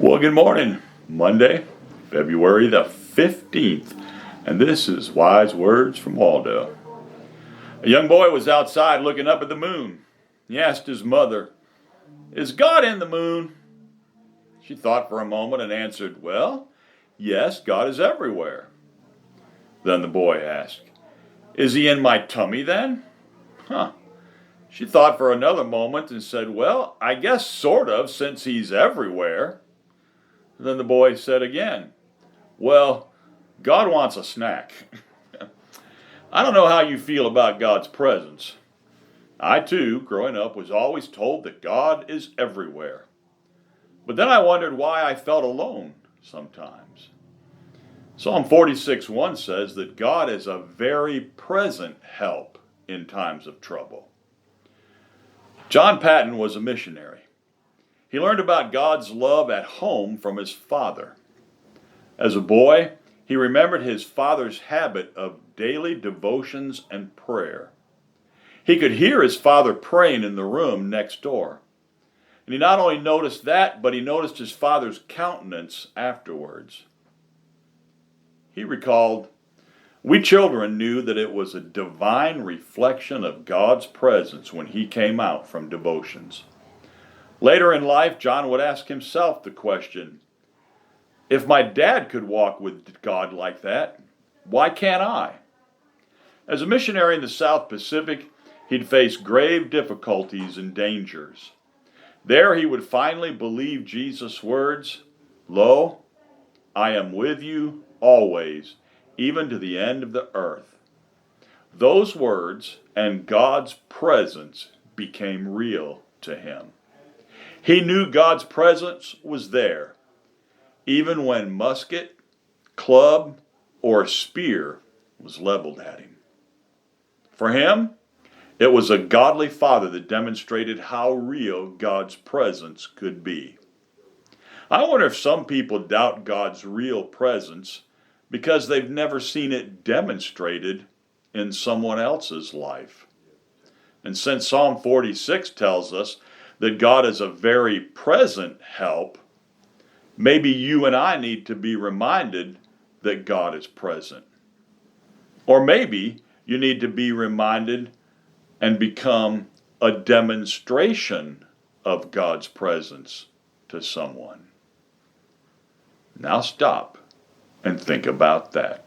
Well, good morning. Monday, February the 15th, and this is Wise Words from Waldo. A young boy was outside looking up at the moon. He asked his mother, "Is God in the moon?" She thought for a moment and answered, "Well, yes, God is everywhere." Then the boy asked, "Is he in my tummy then?" Huh. She thought for another moment and said, "Well, I guess sort of, since he's everywhere." Then the boy said again, "Well, God wants a snack." I don't know how you feel about God's presence. I too, growing up, was always told that God is everywhere. But then I wondered why I felt alone sometimes. Psalm 46:1 says that God is a very present help in times of trouble. John Patton was a missionary. He learned about God's love at home from his father. As a boy, he remembered his father's habit of daily devotions and prayer. He could hear his father praying in the room next door. And he not only noticed that, but he noticed his father's countenance afterwards. He recalled, "We children knew that it was a divine reflection of God's presence when he came out from devotions." Later in life, John would ask himself the question, "If my dad could walk with God like that, why can't I?" As a missionary in the South Pacific, he'd face grave difficulties and dangers. There he would finally believe Jesus' words, "Lo, I am with you always, even to the end of the earth." Those words and God's presence became real to him. He knew God's presence was there, even when musket, club, or spear was leveled at him. For him, it was a godly father that demonstrated how real God's presence could be. I wonder if some people doubt God's real presence because they've never seen it demonstrated in someone else's life. And since Psalm 46 tells us that God is a very present help, maybe you and I need to be reminded that God is present. Or maybe you need to be reminded and become a demonstration of God's presence to someone. Now stop and think about that.